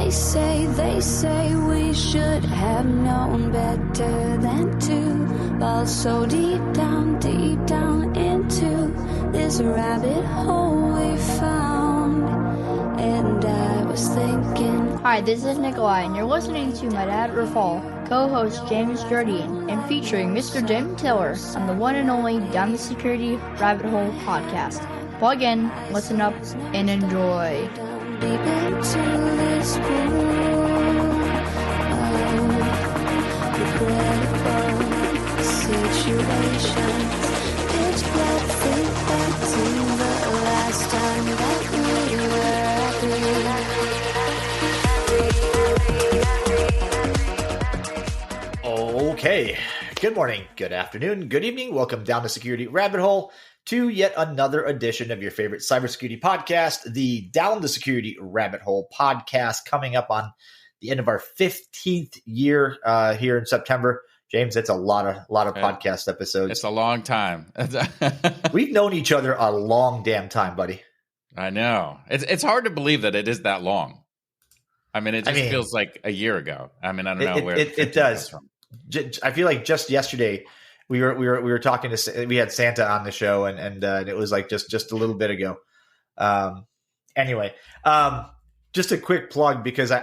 They say we should have known better than to fall so deep down into this rabbit hole we found. And I was thinking. Hi, this is Nikolai, and you're listening to my dad, Rafal, co-host James Jardine, and featuring Mr. Jim Tiller on the one and only Down the Security Rabbit Hole podcast. Plug in, listen up, and enjoy. Deep into this pool of regrettable situations. Pitch black, think back to the last time that we were happy. Okay, good morning, good afternoon, good evening. Welcome down the Security Rabbit Hole to yet another edition of your favorite cybersecurity podcast, the Down the Security Rabbit Hole podcast, coming up on the end of our 15th year here in September. James, that's a lot of podcast episodes. It's a long time. We've known each other a long damn time, buddy. I know. It's hard to believe that it is that long. I mean, it just feels like a year ago. I mean, I don't know where it does. I feel like just yesterday we were talking to, we had Santa on the show and it was like just a little bit ago. Anyway, just a quick plug because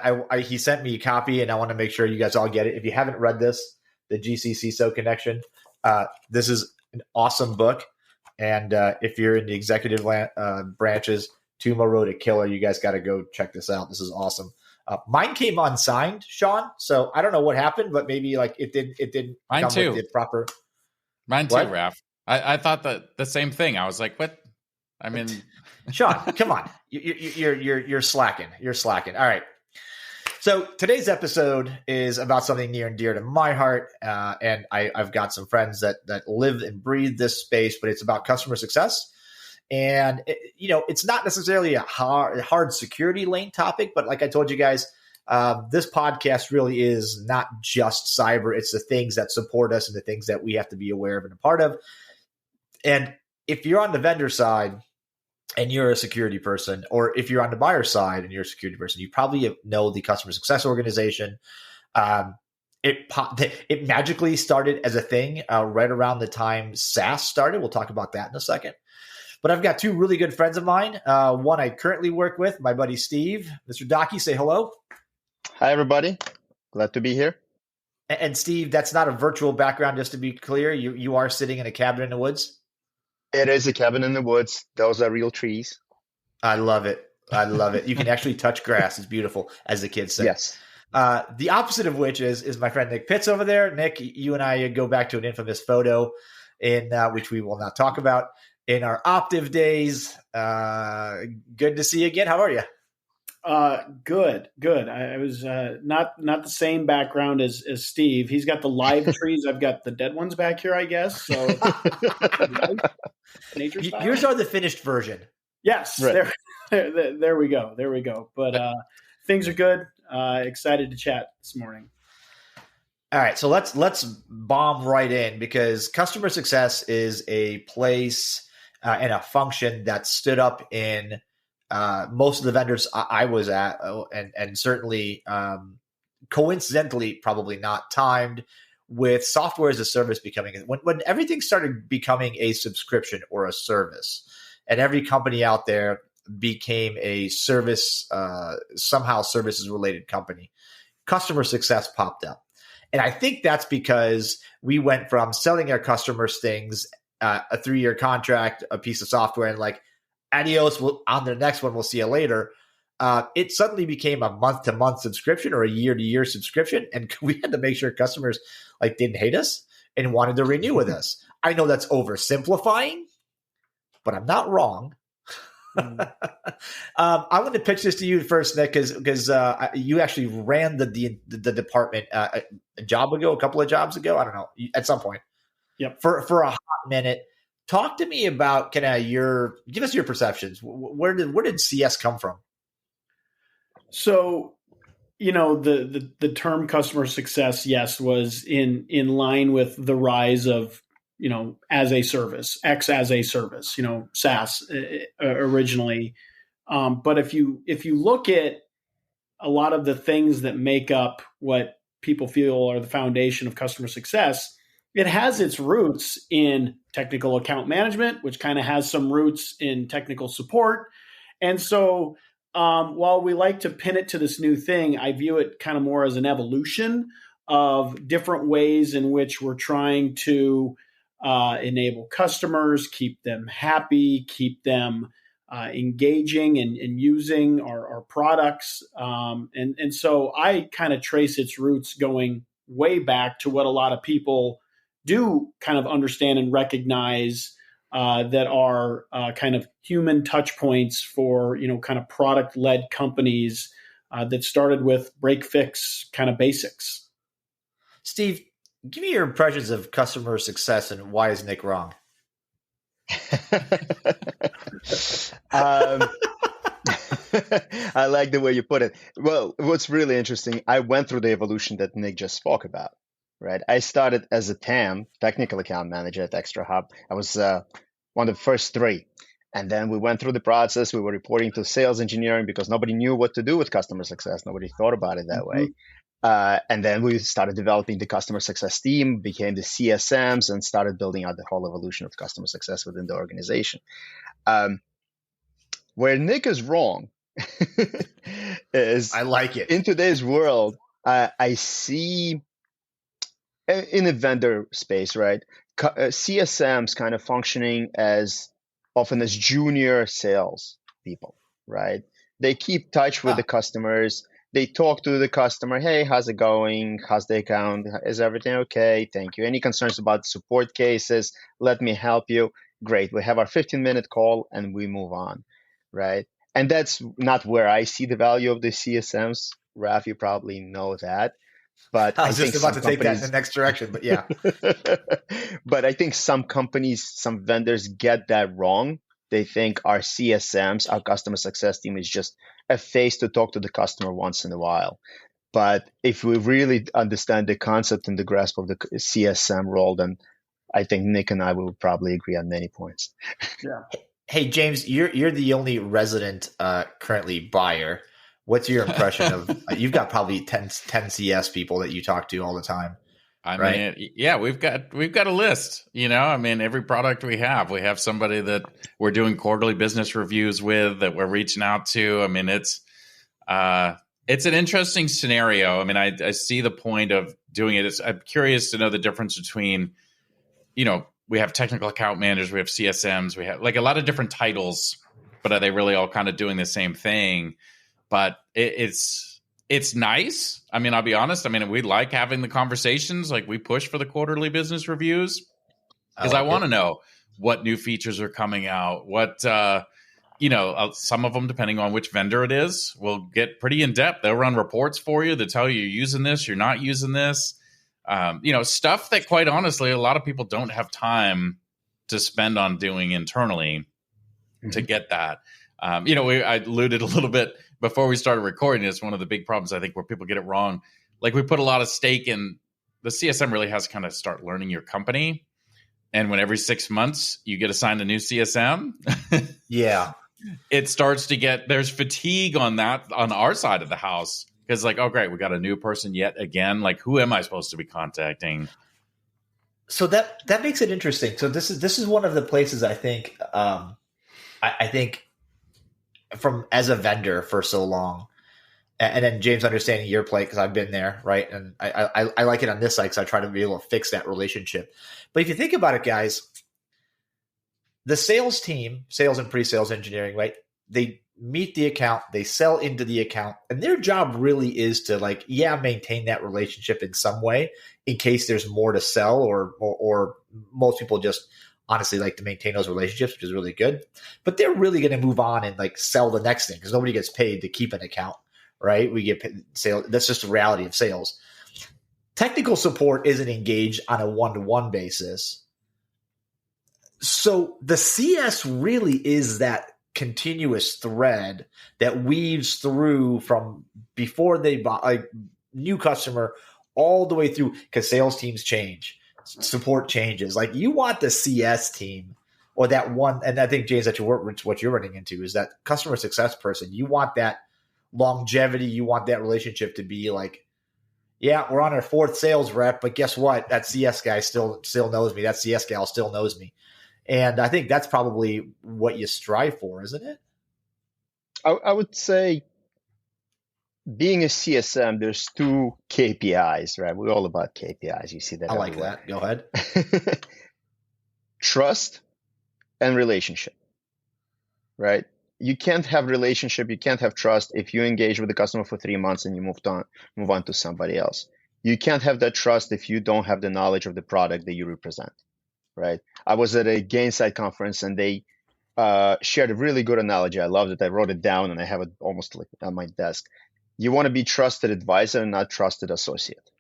he sent me a copy and I want to make sure you guys all get it. If you haven't read this, the GC-CISO Connection, this is an awesome book. And if you're in the executive branches, Tumo wrote a killer. You guys got to go check this out. This is awesome. Mine came unsigned, Sean. So I don't know what happened, but maybe like it didn't. Mine come too. With the proper. Mine too, What? Raph. I thought the same thing. I was like, what? I mean, Sean, come on. You're slacking. You're slacking. All right. So today's episode is about something near and dear to my heart. And I've got some friends that live and breathe this space, but it's about customer success. And, it's not necessarily a hard security lane topic, but like I told you guys, this podcast really is not just cyber. It's the things that support us and the things that we have to be aware of and a part of. And if you're on the vendor side and you're a security person, or if you're on the buyer side and you're a security person, you probably know the customer success organization. It magically started as a thing right around the time SaaS started. We'll talk about that in a second. But I've got two really good friends of mine. One I currently work with, my buddy Steve. Mr. Docky, say hello. Hi, everybody. Glad to be here. And Steve, that's not a virtual background, just to be clear. You are sitting in a cabin in the woods? It is a cabin in the woods. Those are real trees. I love it. I love it. You can actually touch grass. It's beautiful, as the kids say. Yes. The opposite of which is my friend Nick Pitts over there. Nick, you and I go back to an infamous photo in which we will not talk about in our Optiv days. Good to see you again. How are you? Good. I was not the same background as Steve. He's got the live trees. I've got the dead ones back here, I guess. So nature style. Yours are the finished version. Yes. Right. There we go. But things are good. Excited to chat this morning. All right, so let's bomb right in because customer success is a place and a function that stood up in most of the vendors I was at, and certainly coincidentally, probably not timed, with software as a service becoming when everything started becoming a subscription or a service, and every company out there became a service, somehow services related company. Customer success popped up. And I think that's because we went from selling our customers things, a 3-year contract, a piece of software, and like, adios, on the next one, we'll see you later. It suddenly became a month-to-month subscription or a year-to-year subscription. And we had to make sure customers like didn't hate us and wanted to renew with us. I know that's oversimplifying, but I'm not wrong. I'm going to pitch this to you first, Nick, because you actually ran the department a couple of jobs ago. I don't know, at some point. Yep. For a hot minute. Talk to me about give us your perceptions. Where did CS come from? So, the term customer success, yes, was in line with the rise of as a service, X as a service, SaaS originally. But if you look at a lot of the things that make up what people feel are the foundation of customer success, it has its roots in technical account management, which kind of has some roots in technical support. And so while we like to pin it to this new thing, I view it kind of more as an evolution of different ways in which we're trying to enable customers, keep them happy, keep them engaging and using our products. And so I kind of trace its roots going way back to what a lot of people do kind of understand and recognize that are kind of human touch points for, kind of product-led companies that started with break fix kind of basics. Steve, give me your impressions of customer success and why is Nick wrong? I like the way you put it. Well, what's really interesting, I went through the evolution that Nick just spoke about, right? I started as a TAM, technical account manager at Extra Hub. I was one of the first three. And then we went through the process. We were reporting to sales engineering because nobody knew what to do with customer success. Nobody thought about it that way. And then we started developing the customer success team, became the CSMs, and started building out the whole evolution of customer success within the organization. Where Nick is wrong is, I like it. In today's world, I see in the vendor space, right? CSMs kind of functioning often as junior sales people, right? They keep touch with the customers. They talk to the customer. Hey, how's it going? How's the account? Is everything okay? Thank you. Any concerns about support cases? Let me help you. Great. We have our 15-minute call and we move on, right? And that's not where I see the value of the CSMs. Raf, you probably know that. But I was just about to take that in the next direction, but yeah. But I think some companies, some vendors get that wrong. They think our CSMs, our customer success team, is just a face to talk to the customer once in a while. But if we really understand the concept and the grasp of the CSM role, then I think Nick and I will probably agree on many points. Yeah. Hey, James, you're the only resident currently buyer. What's your impression of? You've got probably 10 CS people that you talk to all the time. I mean, yeah, we've got a list. I mean, every product we have somebody that we're doing quarterly business reviews with, that we're reaching out to. I mean, it's an interesting scenario. I mean, I see the point of doing it. I'm curious to know the difference between, we have technical account managers, we have CSMs, we have like a lot of different titles, but are they really all kind of doing the same thing? But it's nice. I mean, I'll be honest. I mean, we like having the conversations. Like, we push for the quarterly business reviews because I want to know what new features are coming out. What, some of them, depending on which vendor it is, will get pretty in depth. They'll run reports for you. They tell you you're using this, you're not using this. Stuff that, quite honestly, a lot of people don't have time to spend on doing internally to get that. I alluded a little bit before we started recording. It's one of the big problems, I think, where people get it wrong. Like, we put a lot of stake in the CSM. Really has to kind of start learning your company. And when every 6 months you get assigned a new CSM, yeah, it starts to there's fatigue on that on our side of the house. Because like, oh, great, we got a new person yet again. Like, who am I supposed to be contacting? So that makes it interesting. So this is one of the places I think I think from as a vendor for so long, and then James understanding your plate because I've been there, right? And I like it on this side because I try to be able to fix that relationship. But if you think about it, guys, the sales team, sales and pre-sales engineering, right? They meet the account, they sell into the account, and their job really is to maintain that relationship in some way in case there's more to sell, or most people just honestly like to maintain those relationships, which is really good. But they're really going to move on and sell the next thing because nobody gets paid to keep an account, right? We get paid, sales. That's just the reality of sales. Technical support isn't engaged on a one-to-one basis. So the CS really is that continuous thread that weaves through from before they buy, new customer all the way through, because sales teams change, support changes. Like, you want the CS team or that one, and I think, James, what you're running into is that customer success person. You want that longevity, you want that relationship to be like, yeah, we're on our 4th sales rep, but guess what? That CS guy still knows me. That CS gal still knows me. And I think that's probably what you strive for, isn't it? I would say being a CSM, there's 2 KPIs, right? We're all about KPIs. You see that I like everywhere. that. Go ahead. Trust and relationship, right? You can't have relationship, you can't have trust if you engage with the customer for 3 months and you move on to somebody else. You can't have that trust if you don't have the knowledge of the product that you represent, right? I was at a Gainsight conference and they shared a really good analogy. I loved it. I wrote it down and I have it almost like on my desk. You want to be trusted advisor and not trusted associate,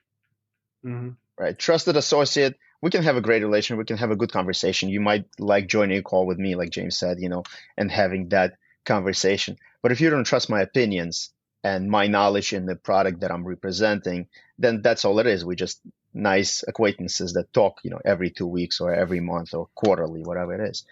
right? Trusted associate, we can have a great relation. We can have a good conversation. You might like joining a call with me, like James said, and having that conversation. But if you don't trust my opinions and my knowledge in the product that I'm representing, then that's all it is. We just nice acquaintances that talk, every 2 weeks or every month or quarterly, whatever it is.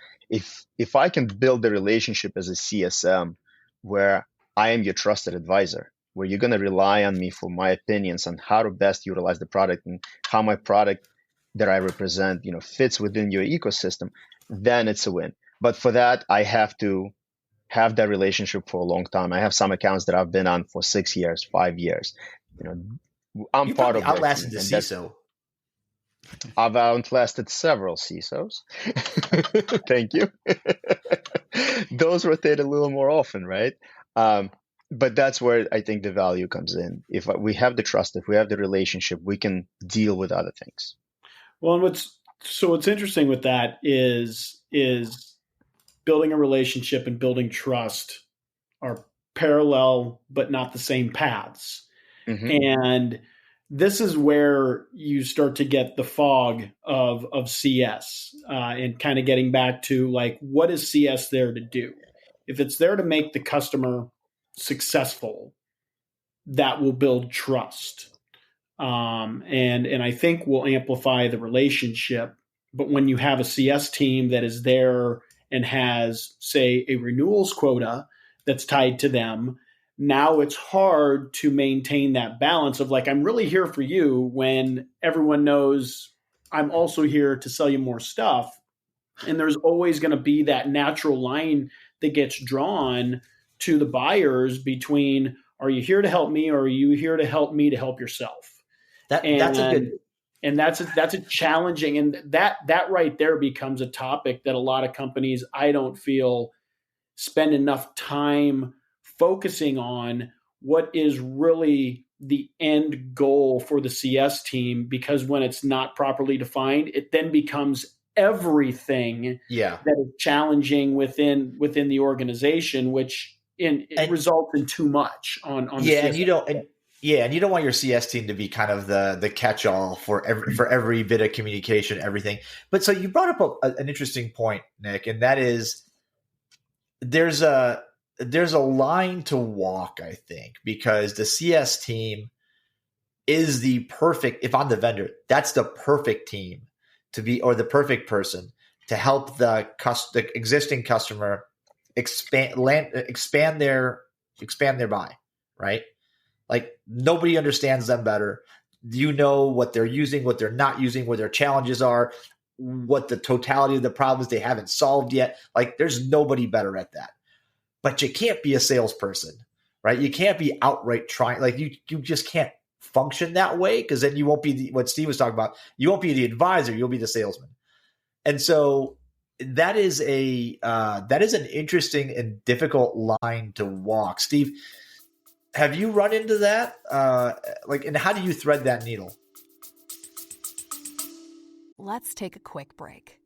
If I can build a relationship as a CSM where I am your trusted advisor, where you're going to rely on me for my opinions on how to best utilize the product and how my product that I represent, fits within your ecosystem, then it's a win. But for that, I have to have that relationship for a long time. I have some accounts that I've been on for 6 years, 5 years. I'm You part of outlasted the CISO. I've outlasted several CISOs. Thank you. Those rotate a little more often, right? But that's where I think the value comes in. If we have the trust, if we have the relationship, we can deal with other things. Well, and what's interesting with that is building a relationship and building trust are parallel but not the same paths. And this is where you start to get the fog of CS and kind of getting back to like, what is CS there to do? If it's there to make the customer successful, that will build trust. And I think will amplify the relationship. But when you have a CS team that is there and has, say, a renewals quota that's tied to them, now it's hard to maintain that balance of like, I'm really here for you when everyone knows I'm also here to sell you more stuff. And there's always going to be that natural line that gets drawn to the buyers between, are you here to help me or are you here to help me to help yourself? That's a challenging, and that right there becomes a topic that a lot of companies, I don't feel, spend enough time focusing on what is really the end goal for the CS team, because when it's not properly defined, it then becomes everything that is challenging within the organization, which results in too much on the CS and you don't. And you don't want your CS team to be kind of the catch-all for every bit of communication, everything. But so you brought up an interesting point, Nick, and that is there's a line to walk, I think, because the CS team is the perfect. If I'm the vendor, that's the perfect team to be, or the perfect person to help the existing customer expand their buy, right? Like nobody understands them better. You know what they're using, what they're not using, what their challenges are, what the totality of the problems they haven't solved yet. Like there's nobody better at that. But you can't be a salesperson, right? You can't be outright trying. Like you just can't function that way, because then you won't be what Steve was talking about. You won't be the advisor. You'll be the salesman. And so that is an interesting and difficult line to walk. Steve, have you run into that? And how do you thread that needle? Let's take a quick break.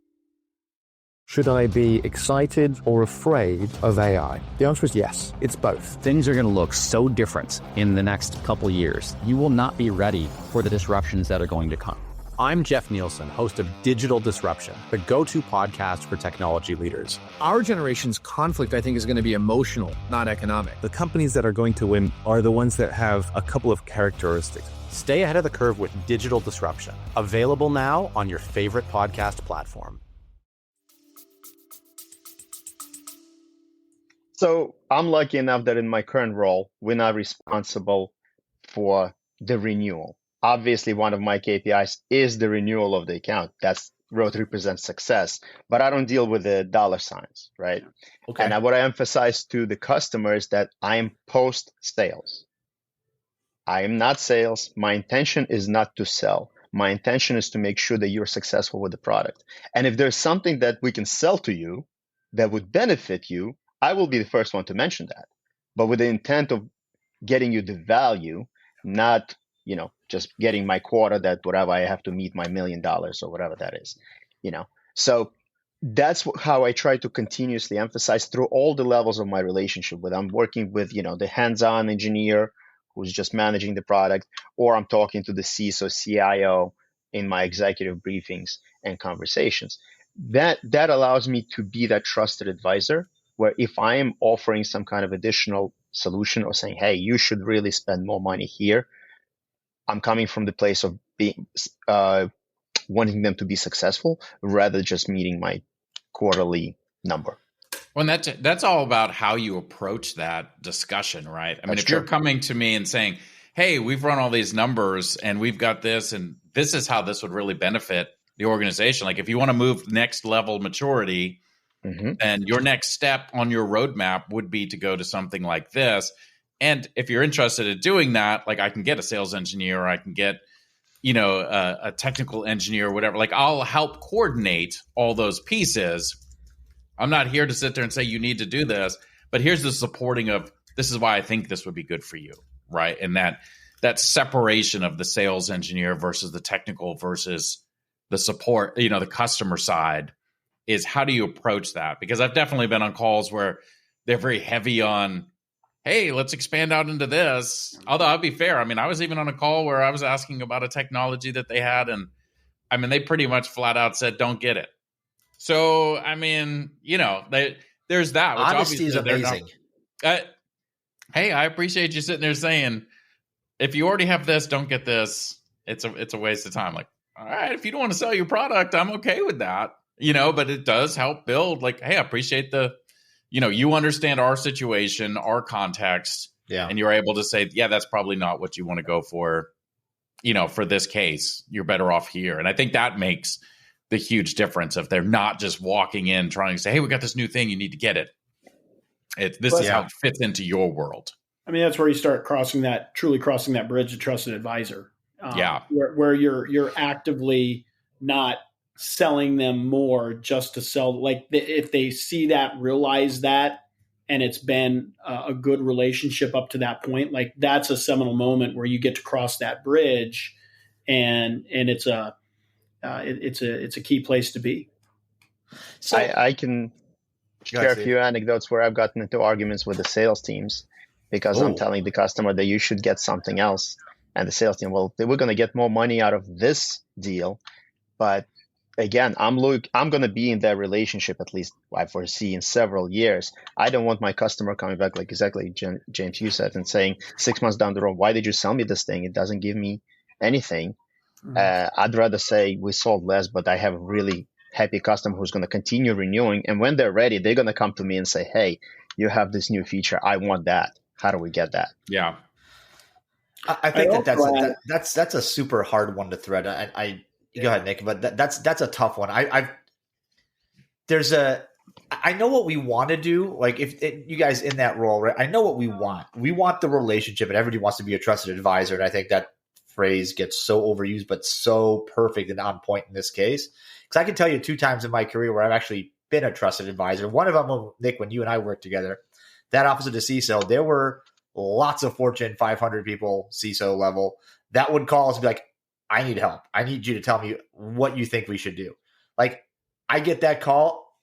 Should I be excited or afraid of AI? The answer is yes, it's both. Things are going to look so different in the next couple years. You will not be ready for the disruptions that are going to come. I'm Jeff Nielsen, host of Digital Disruption, the go-to podcast for technology leaders. Our generation's conflict, I think, is going to be emotional, not economic. The companies that are going to win are the ones that have a couple of characteristics. Stay ahead of the curve with Digital Disruption, available now on your favorite podcast platform. So I'm lucky enough that in my current role, we're not responsible for the renewal. Obviously, one of my KPIs is the renewal of the account. That's what represents success, but I don't deal with the dollar signs, right? Okay. And what I emphasize to the customer is that I am post sales. I am not sales. My intention is not to sell. My intention is to make sure that you're successful with the product. And if there's something that we can sell to you that would benefit you, I will be the first one to mention that. But with the intent of getting you the value, not, just getting my quota that whatever I have to meet my $1 million or whatever that is, So that's how I try to continuously emphasize through all the levels of my relationship. Whether I'm working with, the hands-on engineer who's just managing the product, or I'm talking to the CISO, CIO in my executive briefings and conversations. That allows me to be that trusted advisor, where if I am offering some kind of additional solution or saying, hey, you should really spend more money here, I'm coming from the place of being wanting them to be successful rather than just meeting my quarterly number. Well, that's all about how you approach that discussion, right? I mean, if you're coming to me and saying, hey, we've run all these numbers and we've got this, and this is how this would really benefit the organization. Like if you want to move next level maturity, then your next step on your roadmap would be to go to something like this. And if you're interested in doing that, like I can get a sales engineer, or I can get, a technical engineer or whatever. Like I'll help coordinate all those pieces. I'm not here to sit there and say you need to do this, but here's the supporting of this is why I think this would be good for you, right? And that separation of the sales engineer versus the technical versus the support, the customer side, is how do you approach that? Because I've definitely been on calls where they're very heavy on, hey, let's expand out into this. Although I'll be fair, I mean, I was even on a call where I was asking about a technology that they had, and I mean, they pretty much flat out said, don't get it. So, I mean, there's that. Which honesty is amazing. Hey, I appreciate you sitting there saying, if you already have this, don't get this. It's a waste of time. Like, all right, if you don't want to sell your product, I'm okay with that. But it does help build like, hey, I appreciate you understand our situation, our context. Yeah. And you're able to say, yeah, that's probably not what you want to go for. For this case, you're better off here. And I think that makes the huge difference if they're not just walking in trying to say, hey, we got this new thing, you need to get it. This is how it fits into your world. I mean, that's where you start truly crossing that bridge to trusted advisor. Where you're actively not selling them more just to sell. Like if they see that, realize that, and it's been a good relationship up to that point, like that's a seminal moment where you get to cross that bridge, and it's a key place to be. So I can share a few anecdotes where I've gotten into arguments with the sales teams because I'm telling the customer that you should get something else. And the sales team, well, we're going to get more money out of this deal. But again, I'm going to be in that relationship, at least I foresee, in several years. I don't want my customer coming back, like exactly James, you said, and saying 6 months down the road, why did you sell me this thing? It doesn't give me anything. I'd rather say we sold less, but I have a really happy customer who's going to continue renewing. And when they're ready, they're going to come to me and say, hey, you have this new feature. I want that. How do we get that? Yeah. I think that's a super hard one to thread. I go ahead, Nick, but that's a tough one. I know what we want to do. Like if you guys in that role, right? I know what we want. We want the relationship, and everybody wants to be a trusted advisor. And I think that phrase gets so overused, but so perfect and on point in this case. Because I can tell you 2 times in my career where I've actually been a trusted advisor. One of them, Nick, when you and I worked together, that office of the CISO, there were lots of Fortune 500 people, CISO level, that would call us and be like, I need help. I need you to tell me what you think we should do. Like, I get that call.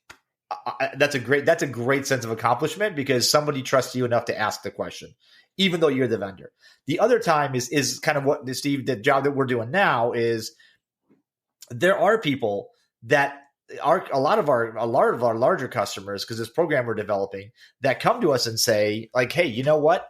That's a great sense of accomplishment because somebody trusts you enough to ask the question, even though you're the vendor. The other time is kind of what, Steve, the job that we're doing now is there are people that are a lot of our larger customers, because this program we're developing, that come to us and say like, hey, you know what?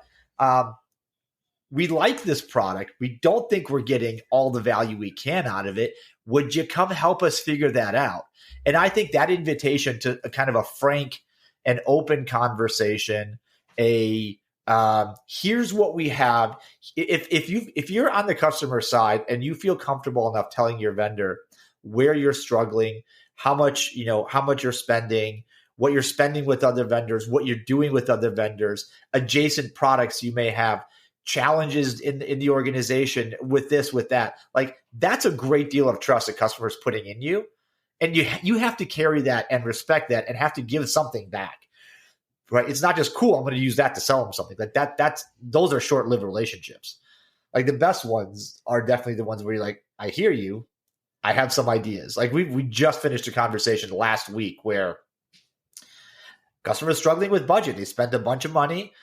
We like this product. We don't think we're getting all the value we can out of it. Would you come help us figure that out? And I think that invitation to a kind of a frank an open conversation, here's what we have. If you're on the customer side and you feel comfortable enough telling your vendor where you're struggling, how much you're spending, what you're spending with other vendors, what you're doing with other vendors, adjacent products you may have, challenges in the organization with this, with that. Like, that's a great deal of trust that customers putting in you. And you have to carry that and respect that and have to give something back. Right? It's not just cool, I'm going to use that to sell them something. Like those are short-lived relationships. Like, the best ones are definitely the ones where you're like, I hear you. I have some ideas. Like, we just finished a conversation last week where customers struggling with budget. They spent a bunch of money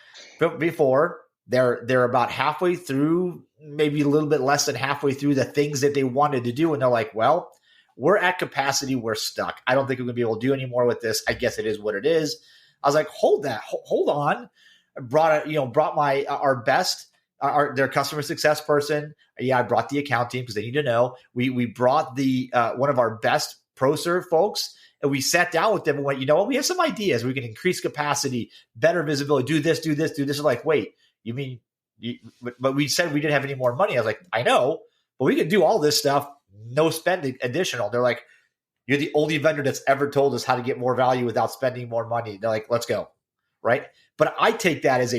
before. They're about halfway through, maybe a little bit less than halfway through the things that they wanted to do. And they're like, well, we're at capacity. We're stuck. I don't think we're going to be able to do any more with this. I guess it is what it is. I was like, hold on. I brought their customer success person. Yeah, I brought the account team because they need to know. We brought the one of our best ProServe folks, and we sat down with them and went, you know what? We have some ideas. We can increase capacity, better visibility, do this. They're like, wait, you mean? But we said we didn't have any more money. I was like, I know, but we could do all this stuff, no spending additional. They're like, you're the only vendor that's ever told us how to get more value without spending more money. They're like, let's go. Right. But I take that as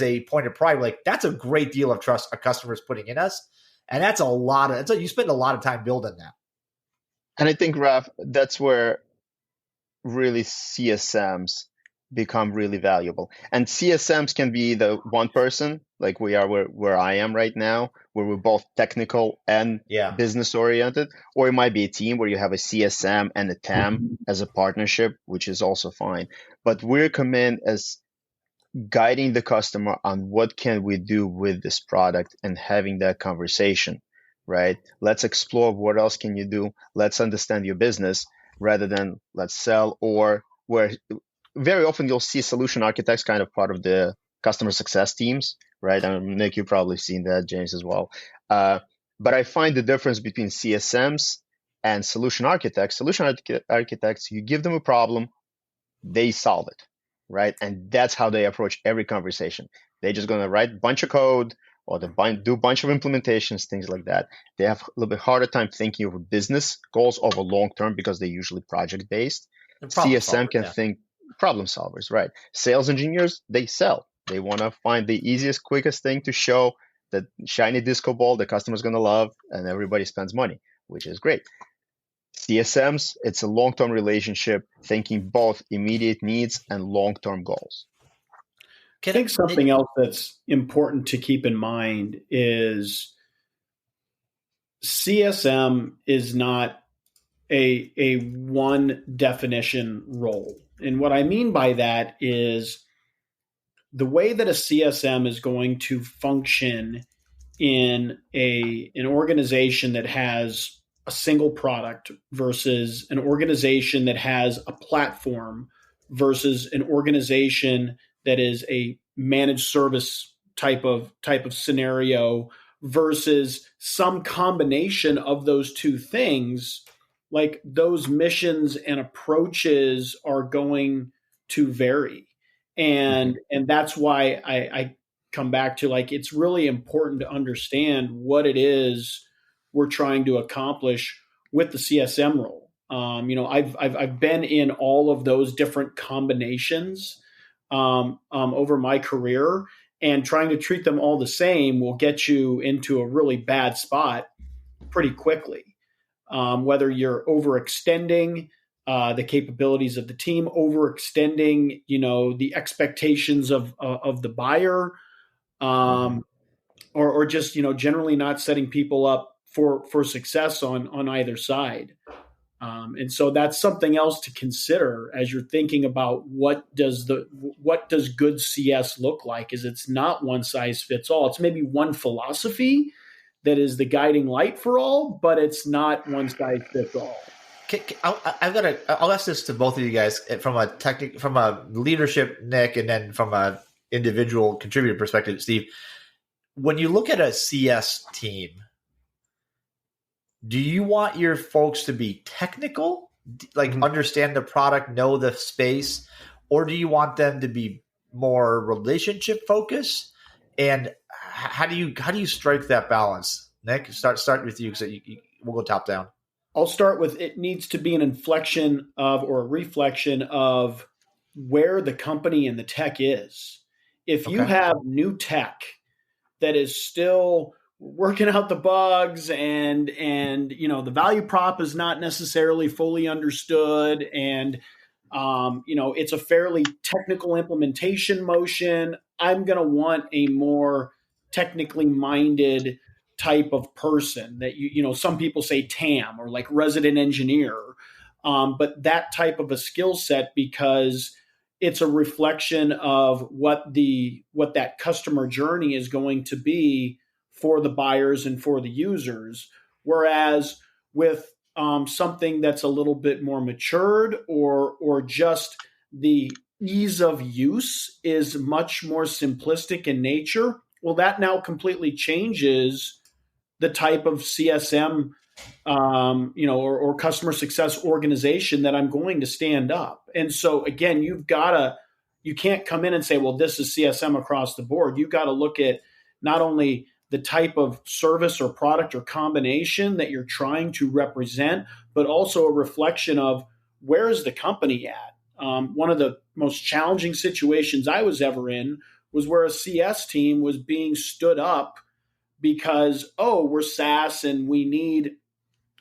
a point of pride. Like, that's a great deal of trust a customer is putting in us. And that's you spend a lot of time building that. And I think, Raf, that's where really CSMs become really valuable. And CSMs can be the one person, like we are where I am right now, where we're both technical and business oriented, or it might be a team where you have a CSM and a TAM as a partnership, which is also fine. But we're come in as guiding the customer on what can we do with this product and having that conversation, right? Let's explore what else can you do. Let's understand your business rather than let's sell, or where very often you'll see solution architects kind of part of the customer success teams, right? Nick, you've probably seen that, James as well. But I find the difference between CSMs and solution architects. Solution architects, you give them a problem, they solve it, right? And that's how they approach every conversation. They're just going to write a bunch of code or do a bunch of implementations, things like that. They have a little bit harder time thinking of business goals over long term because they're usually project based. CSM can think problem solvers, right? Sales engineers, they sell. They want to find the easiest, quickest thing to show that shiny disco ball the customer's going to love, and everybody spends money, which is great. CSMs, it's a long-term relationship, thinking both immediate needs and long-term goals. I think something else that's important to keep in mind is CSM is not a one definition role. And what I mean by that is the way that a CSM is going to function in an organization that has a single product versus an organization that has a platform versus an organization that is a managed service type of scenario versus some combination of those two things, like those missions and approaches are going to vary. And that's why I come back to, like, it's really important to understand what it is we're trying to accomplish with the CSM role. I've been in all of those different combinations over my career, and trying to treat them all the same will get you into a really bad spot pretty quickly. Whether you're overextending the capabilities of the team, overextending, the expectations of the buyer, or just, generally not setting people up for success on either side. And so that's something else to consider as you're thinking about what does good CS look like. Is it's not one size fits all. It's maybe one philosophy that is the guiding light for all, but it's not one size fits all. I'll ask this to both of you guys from a leadership, Nick, and then from a individual contributor perspective, Steve. When you look at a CS team, do you want your folks to be technical, like understand the product, know the space, or do you want them to be more relationship focused? And how do you strike that balance? Nick, start with you because we'll go top down. I'll start with, it needs to be an inflection of, or a reflection of, where the company and the tech is. If you have new tech that is still working out the bugs and the value prop is not necessarily fully understood, and it's a fairly technical implementation motion, I'm going to want a more technically minded type of person that some people say TAM, or like resident engineer, but that type of a skill set, because it's a reflection of what that customer journey is going to be for the buyers and for the users. Whereas with something that's a little bit more matured, or just the ease of use is much more simplistic in nature, well, that now completely changes the type of CSM or customer success organization that I'm going to stand up. And so again, you can't come in and say, well, this is CSM across the board. You've got to look at not only the type of service or product or combination that you're trying to represent, but also a reflection of, where is the company at? One of the most challenging situations I was ever in was where a CS team was being stood up because, we're SaaS and we need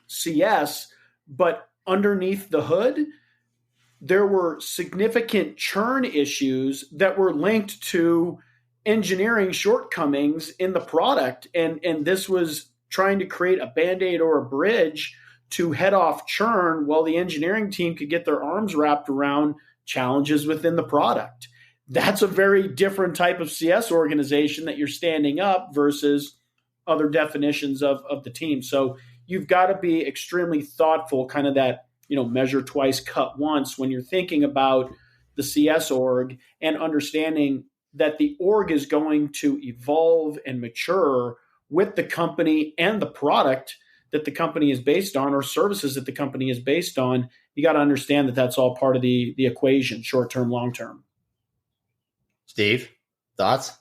CS, but underneath the hood, there were significant churn issues that were linked to engineering shortcomings in the product. And this was trying to create a Band-Aid or a bridge to head off churn while the engineering team could get their arms wrapped around challenges within the product. That's a very different type of CS organization that you're standing up versus other definitions of the team. So you've got to be extremely thoughtful, kind of that, measure twice, cut once, when you're thinking about the CS org, and understanding that the org is going to evolve and mature with the company and the product that the company is based on, or services that the company is based on. You got to understand that that's all part of the equation, short term, long term. Steve, thoughts?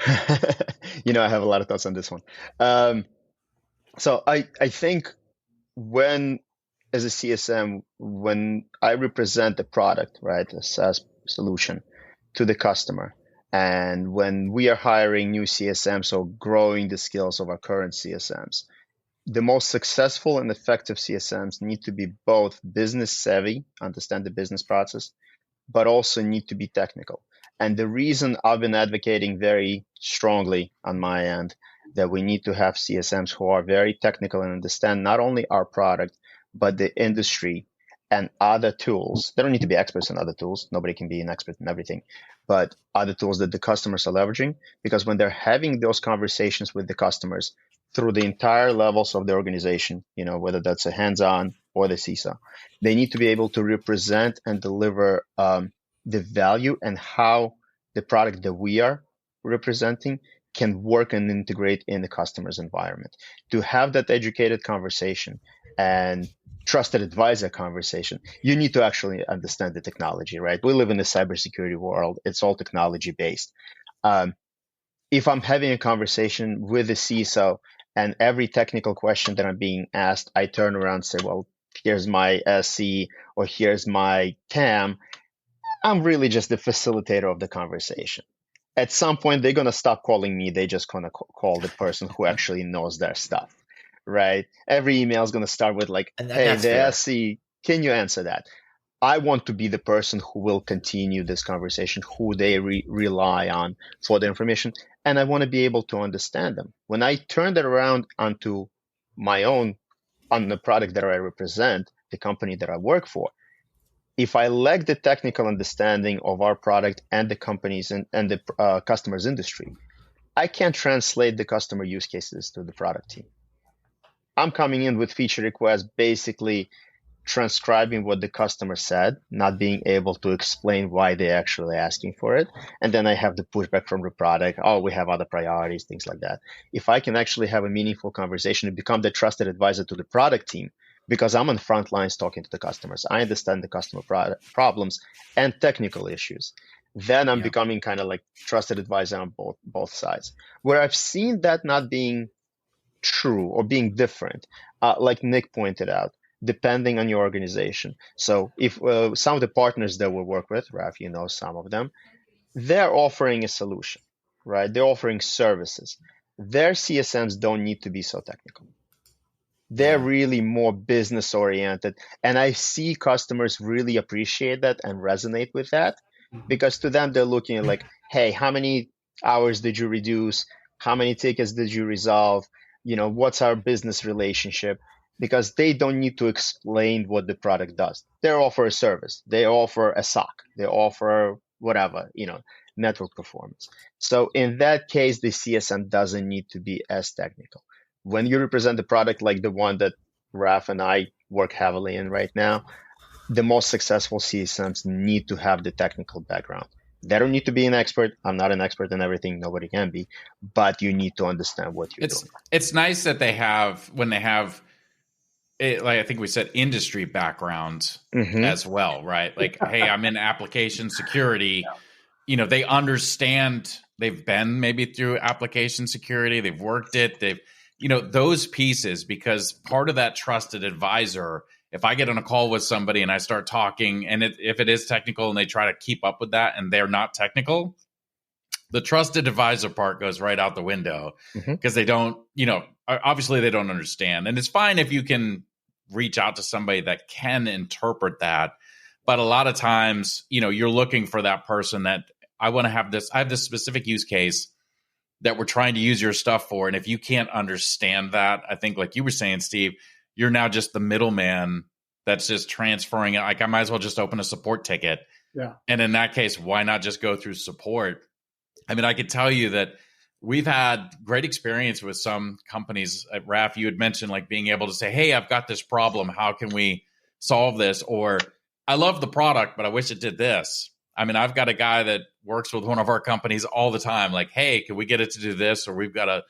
I have a lot of thoughts on this one. So I think as a CSM, when I represent the product, right, a SaaS solution to the customer, and when we are hiring new CSMs or growing the skills of our current CSMs, the most successful and effective CSMs need to be both business savvy, understand the business process, but also need to be technical. And the reason I've been advocating very strongly on my end that we need to have CSMs who are very technical and understand not only our product, but the industry and other tools. They don't need to be experts in other tools. Nobody can be an expert in everything, but other tools that the customers are leveraging, because when they're having those conversations with the customers through the entire levels of the organization, whether that's a hands-on or the CISA, they need to be able to represent and deliver the value and how the product that we are representing can work and integrate in the customer's environment. To have that educated conversation and trusted advisor conversation, you need to actually understand the technology, right? We live in a cybersecurity world. It's all technology based. If I'm having a conversation with a CISO and every technical question that I'm being asked, I turn around and say, well, here's my SC or here's my TAM, I'm really just the facilitator of the conversation. At some point, they're going to stop calling me. They're just going to call the person who actually knows their stuff, right? Every email is going to start with like, hey, the SC, can you answer that? I want to be the person who will continue this conversation, who they rely on for the information, and I want to be able to understand them. When I turn that around onto my own, on the product that I represent, the company that I work for, if I lack the technical understanding of our product and the companies and the customer's industry, I can't translate the customer use cases to the product team. I'm coming in with feature requests, basically transcribing what the customer said, not being able to explain why they're actually asking for it. And then I have the pushback from the product. Oh, we have other priorities, things like that. If I can actually have a meaningful conversation and become the trusted advisor to the product team, because I'm on the front lines talking to the customers. I understand the customer problems and technical issues. Then I'm becoming kind of like trusted advisor on both sides. Where I've seen that not being true or being different, like Nick pointed out, depending on your organization. So if some of the partners that we work with, Raf, you know some of them, they're offering a solution, right? They're offering services. Their CSMs don't need to be so technical. They're really more business oriented. And I see customers really appreciate that and resonate with that, because to them, they're looking at like, hey, how many hours did you reduce? How many tickets did you resolve? What's our business relationship? Because they don't need to explain what the product does. They offer a service. They offer a SOC. They offer whatever, network performance. So in that case, the CSM doesn't need to be as technical. When you represent a product like the one that Raf and I work heavily in right now, the most successful CSMs need to have the technical background. They don't need to be an expert. I'm not an expert in everything. Nobody can be, but you need to understand what you're doing. It's nice that they have, when they have it, like I think we said, industry backgrounds as well, right? Like, hey, I'm in application security. They understand, they've been maybe through application security. They've worked it. They've, those pieces, because part of that trusted advisor, if I get on a call with somebody and I start talking, and if it is technical and they try to keep up with that and they're not technical, the trusted advisor part goes right out the window, because they don't, obviously they don't understand. And it's fine if you can reach out to somebody that can interpret that. But a lot of times, you're looking for that person that I have this specific use case that we're trying to use your stuff for. And if you can't understand that, I think like you were saying, Steve, you're now just the middleman that's just transferring it. Like, I might as well just open a support ticket. Yeah. And in that case, why not just go through support? I mean, I could tell you that we've had great experience with some companies. Raf, you had mentioned like being able to say, hey, I've got this problem. How can we solve this? Or I love the product, but I wish it did this. I mean, I've got a guy that works with one of our companies all the time. Like, hey, can we get it to do this? Or we've got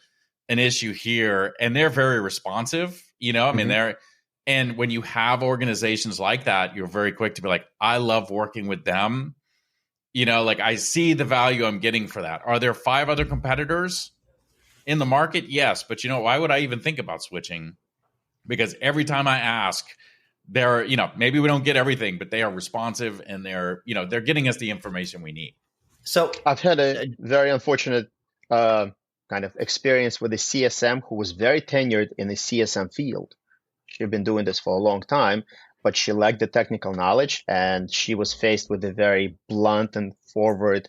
an issue here. And they're very responsive, I mean, and when you have organizations like that, you're very quick to be like, I love working with them. Like, I see the value I'm getting for that. Are there 5 other competitors in the market? Yes. But why would I even think about switching? Because every time I ask, they're, maybe we don't get everything, but they are responsive, and they're getting us the information we need. So I've had a very unfortunate kind of experience with a CSM who was very tenured in the CSM field. She'd been doing this for a long time, but she lacked the technical knowledge, and she was faced with a very blunt and forward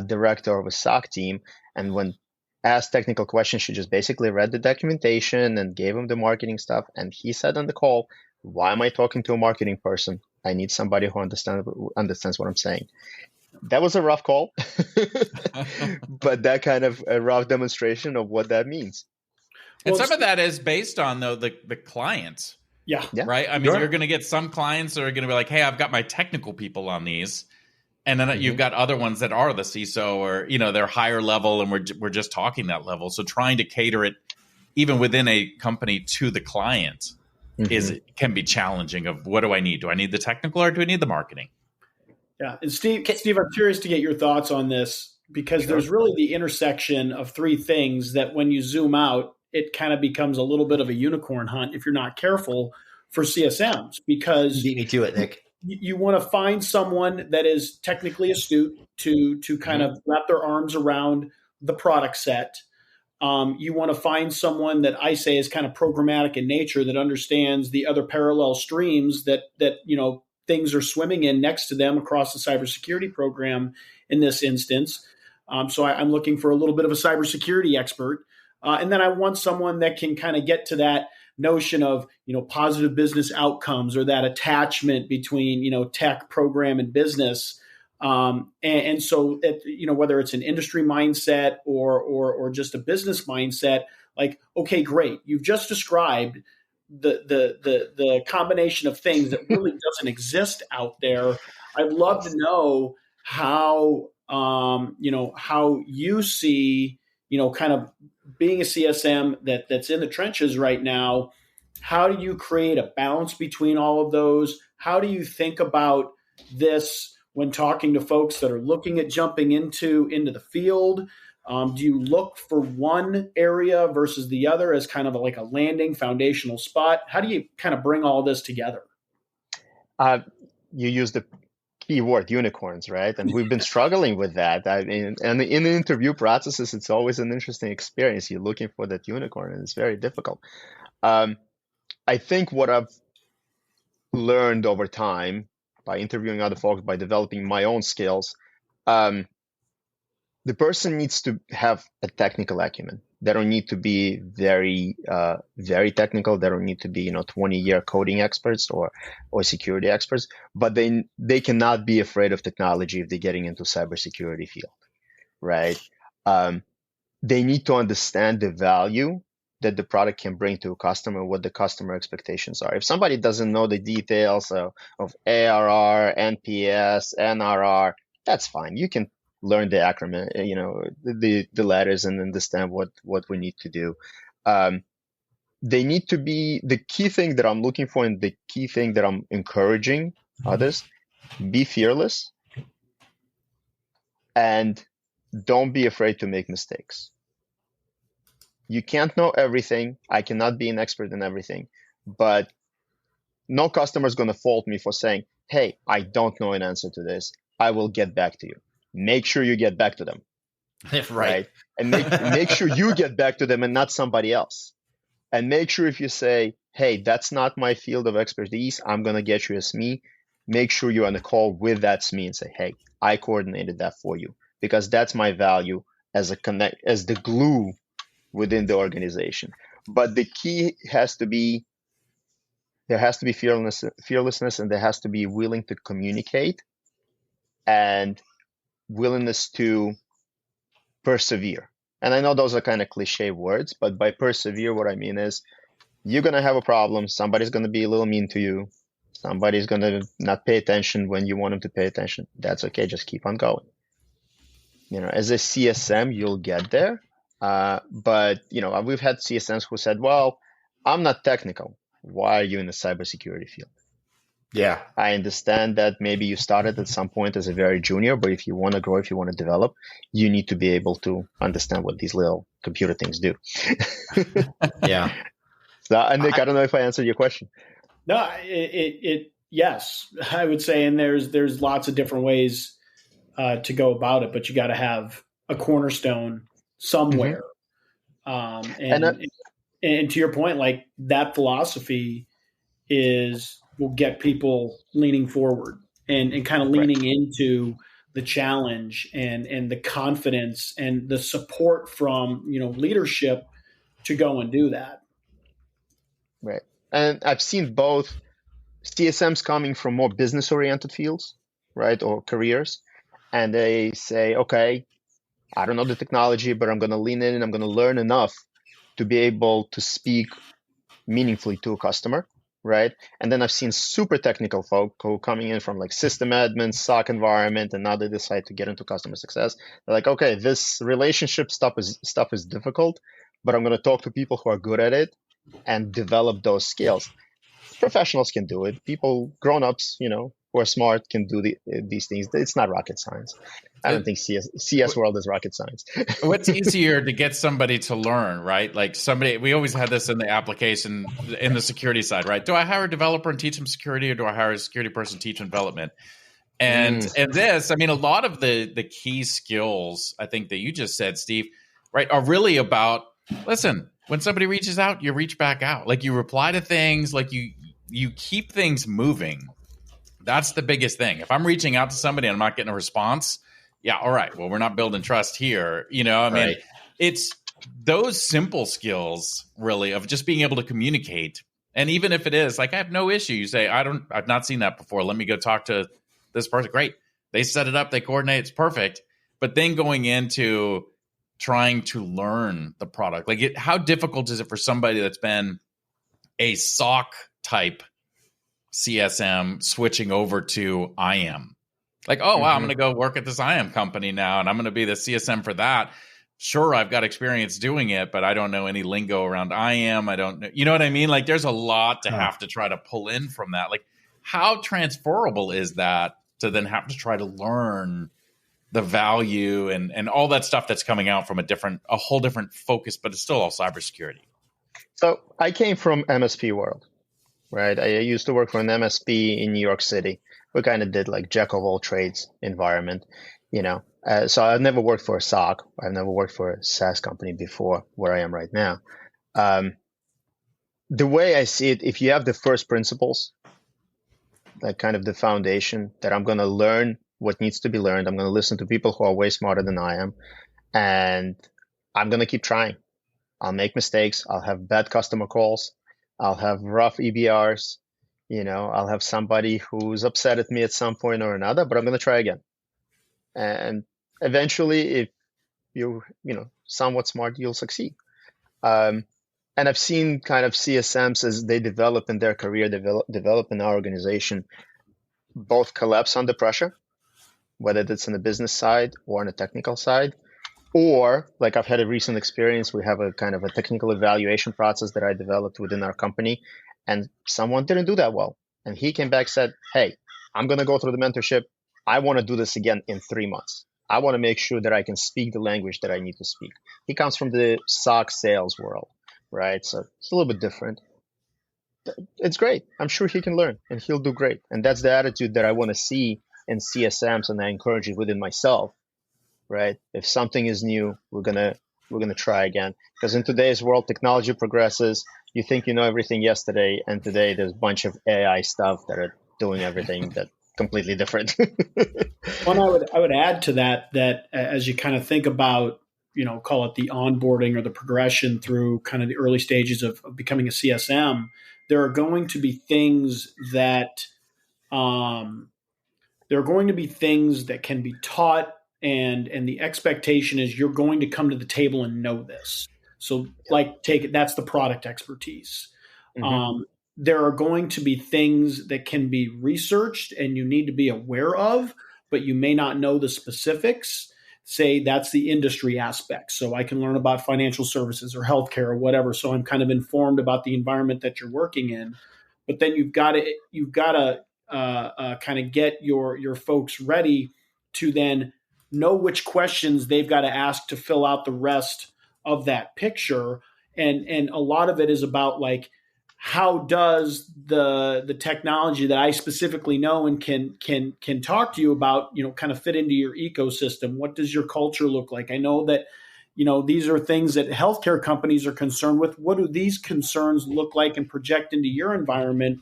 director of a SOC team. And when asked technical questions, she just basically read the documentation and gave him the marketing stuff. And he said on the call, why am I talking to a marketing person? I need somebody who understands what I'm saying. That was a rough call, but that kind of a rough demonstration of what that means. And some of that is based on, though, the clients. Yeah. Right? I mean, you're going to get some clients that are going to be like, hey, I've got my technical people on these. And then you've got other ones that are the CISO, or, they're higher level, and we're just talking that level. So trying to cater it even within a company to the client can be challenging. Of, what do I need? Do I need the technical, or do I need the marketing? Yeah. And Steve, I'm curious to get your thoughts on this, because there's really the intersection of 3 things that when you zoom out, it kind of becomes a little bit of a unicorn hunt if you're not careful for CSMs, because beat me to it, Nick. You want to find someone that is technically astute to kind of wrap their arms around the product set. You want to find someone that I say is kind of programmatic in nature, that understands the other parallel streams that things are swimming in next to them across the cybersecurity program in this instance. So I'm looking for a little bit of a cybersecurity expert. And then I want someone that can kind of get to that notion of, positive business outcomes, or that attachment between, tech, program, and business. And so, whether it's an industry mindset or just a business mindset, like, okay, great. You've just described the combination of things that really doesn't exist out there. I'd love to know how, how you see, kind of being a CSM that's in the trenches right now, How do you create a balance between all of those? How do you think about this when talking to folks that are looking at jumping into the field? Do you look for one area versus the other as kind of like a landing foundational spot? How do you kind of bring all this together? You use the keyword unicorns, right? And we've been struggling with that. I mean, and in the interview processes, it's always an interesting experience. You're looking for that unicorn, and it's very difficult. I think what I've learned over time by interviewing other folks, by developing my own skills, the person needs to have a technical acumen. They don't need to be very technical. They don't need to be 20-year coding experts or security experts. But they cannot be afraid of technology if they're getting into cybersecurity field, right? They need to understand the value that the product can bring to a customer, what the customer expectations are. If somebody doesn't know the details of ARR, NPS, NRR, that's fine. You can learn the acronym, the letters, and understand what we need to do. They need to be the key thing that I'm looking for, and the key thing that I'm encouraging others: be fearless and don't be afraid to make mistakes. You can't know everything. I cannot be an expert in everything, but no customer is going to fault me for saying, "Hey, I don't know an answer to this. I will get back to you." Make sure you get back to them, right? And make sure you get back to them and not somebody else. And make sure if you say, "Hey, that's not my field of expertise, I'm going to get you a SME," make sure you're on the call with that SME and say, "Hey, I coordinated that for you," because that's my value as the glue within the organization. But the key has to be, there has to be fearlessness, and there has to be willing to communicate and willingness to persevere. And I know those are kind of cliche words, but by persevere, what I mean is you're going to have a problem. Somebody's going to be a little mean to you. Somebody's going to not pay attention when you want them to pay attention. That's okay. Just keep on going. As a CSM, you'll get there. But we've had CSMs who said, "Well, I'm not technical. Why are you in the cybersecurity field?" Yeah. I understand that maybe you started at some point as a very junior, but if you want to grow, if you want to develop, you need to be able to understand what these little computer things do. Yeah. So, Nick, I don't know if I answered your question. No, yes, I would say, and there's lots of different ways to go about it, but you got to have a cornerstone somewhere. Mm-hmm. And to your point, like that philosophy will get people leaning forward and kind of leaning into the challenge and the confidence and the support from, leadership to go and do that. Right. And I've seen both CSMs coming from more business oriented fields, right, or careers. And they say, "Okay, I don't know the technology, but I'm going to lean in and I'm going to learn enough to be able to speak meaningfully to a customer." Right. And then I've seen super technical folk who coming in from like system admin, SOC environment, and now they decide to get into customer success. They're like, "Okay, this relationship stuff is difficult, but I'm going to talk to people who are good at it and develop those skills." Professionals can do it. People, grown-ups, who are smart can do these things. It's not rocket science. I don't think CS world is rocket science. What's easier to get somebody to learn, right? Like we always had this in the application, in the security side, right? Do I hire a developer and teach them security, or do I hire a security person to teach them development? And this, I mean, a lot of the key skills, I think that you just said, Steve, right, are really about, listen, when somebody reaches out, you reach back out. Like you reply to things, like you keep things moving. That's the biggest thing. If I'm reaching out to somebody and I'm not getting a response, yeah, all right, well, we're not building trust here. I mean, it's those simple skills really of just being able to communicate. And even if it is like, I have no issue, you say, I've not seen that before. Let me go talk to this person. Great. They set it up, they coordinate, it's perfect. But then going into trying to learn the product, like how difficult is it for somebody that's been a SOC type CSM switching over to IAM? Like, oh, wow, I'm going to go work at this IAM company now, and I'm going to be the CSM for that. sure, I've got experience doing it, but I don't know any lingo around IAM. I don't know. You know what I mean? Like there's a lot to have to try to pull in from that. Like how transferable is that to then have to try to learn the value and all that stuff that's coming out from a whole different focus, but it's still all cybersecurity. So I came from MSP world, right? I used to work for an MSP in New York City. We kind of did like jack of all trades environment, so I've never worked for a SOC. I've never worked for a SaaS company before where I am right now. The way I see it, if you have the first principles, like kind of the foundation that I'm going to learn what needs to be learned, I'm going to listen to people who are way smarter than I am, and I'm going to keep trying. I'll make mistakes. I'll have bad customer calls. I'll have rough EBRs. I'll have somebody who's upset at me at some point or another, but I'm going to try again. And eventually, if you're, somewhat smart, you'll succeed. And I've seen kind of CSMs as they develop in their career, develop in our organization, both collapse under pressure, whether that's on the business side or on the technical side. Or like I've had a recent experience, we have a kind of a technical evaluation process that I developed within our company, and someone didn't do that well. And he came back, said, hey, I'm going to go through the mentorship. I want to do this again in 3 months. I want to make sure that I can speak the language that I need to speak. He comes from the SOC sales world, right? So it's a little bit different. It's great. I'm sure he can learn and he'll do great. And that's the attitude that I want to see in CSMs, and I encourage it within myself, right? If something is new, we're gonna try again. Because in today's world, technology progresses. You think you know everything yesterday, and today there's a bunch of AI stuff that are doing everything that completely different. Well, I would add to that as you kind of think about, call it the onboarding or the progression through kind of the early stages of becoming a CSM, there are going to be things that can be taught, and the expectation is you're going to come to the table and know this. So that's the product expertise. Mm-hmm. There are going to be things that can be researched and you need to be aware of, but you may not know the specifics. Say that's the industry aspect. So I can learn about financial services or healthcare or whatever. So I'm kind of informed about the environment that you're working in. But then you've got to kind of get your folks ready to then know which questions they've got to ask to fill out the rest of that picture. And a lot of it is about like, how does the technology that I specifically know and can talk to you about, kind of fit into your ecosystem? What does your culture look like? I know that, these are things that healthcare companies are concerned with. What do these concerns look like and project into your environment?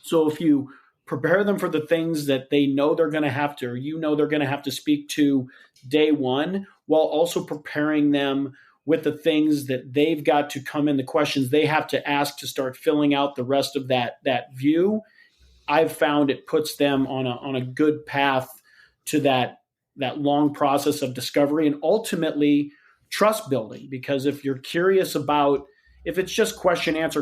So if you prepare them for the things that they know they're going to have to, or they're going to have to speak to day one, while also preparing them with the things that they've got to come in, the questions they have to ask to start filling out the rest of that view, I've found it puts them on a good path to that long process of discovery and ultimately trust building. Because if you're curious about, if it's just question, answer,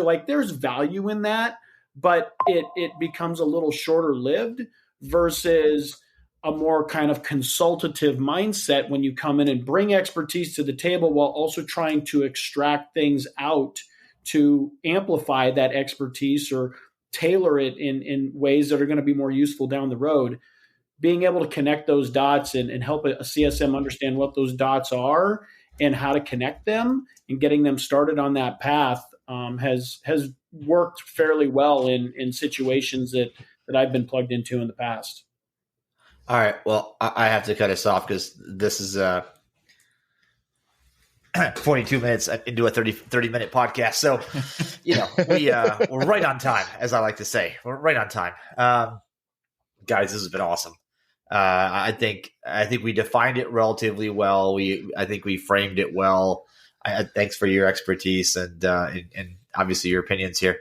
like there's value in that, but it becomes a little shorter lived versus a more kind of consultative mindset when you come in and bring expertise to the table while also trying to extract things out to amplify that expertise or tailor it in ways that are going to be more useful down the road. Being able to connect those dots and help a CSM understand what those dots are and how to connect them and getting them started on that path has worked fairly well in situations that I've been plugged into in the past. All right. Well, I have to cut us off because this is 42 minutes into a 30-minute podcast. So, we're right on time, as I like to say. We're right on time. Guys, this has been awesome. I think we defined it relatively well. I think we framed it well. Thanks for your expertise and obviously your opinions here.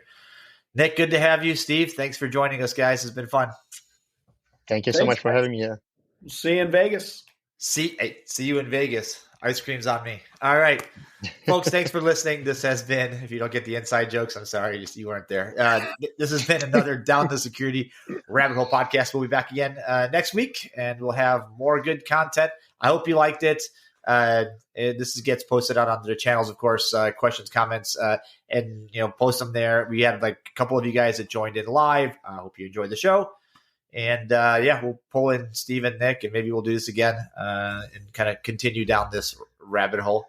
Nick, good to have you. Steve, thanks for joining us, guys. It's been fun. Thank you so much for having me here. See you in Vegas. See you in Vegas. Ice cream's on me. All right, folks, thanks for listening. This has been, if you don't get the inside jokes, I'm sorry, you weren't there. This has been another Down the Security Rabbit Hole podcast. We'll be back again next week, and we'll have more good content. I hope you liked it. This gets posted out on the channels, of course. Questions, comments, and post them there. We had like a couple of you guys that joined in live. I hope you enjoyed the show. And we'll pull in Steve and Nick, and maybe we'll do this again and kind of continue down this rabbit hole.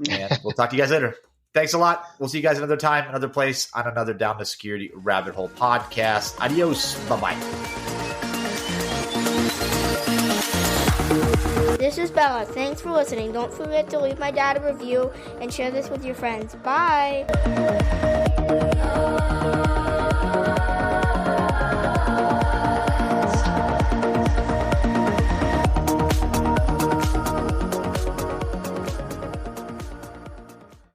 And we'll talk to you guys later. Thanks a lot. We'll see you guys another time, another place, on another Down the Security Rabbit Hole podcast. Adios. Bye-bye. This is Bella. Thanks for listening. Don't forget to leave my dad a review and share this with your friends. Bye.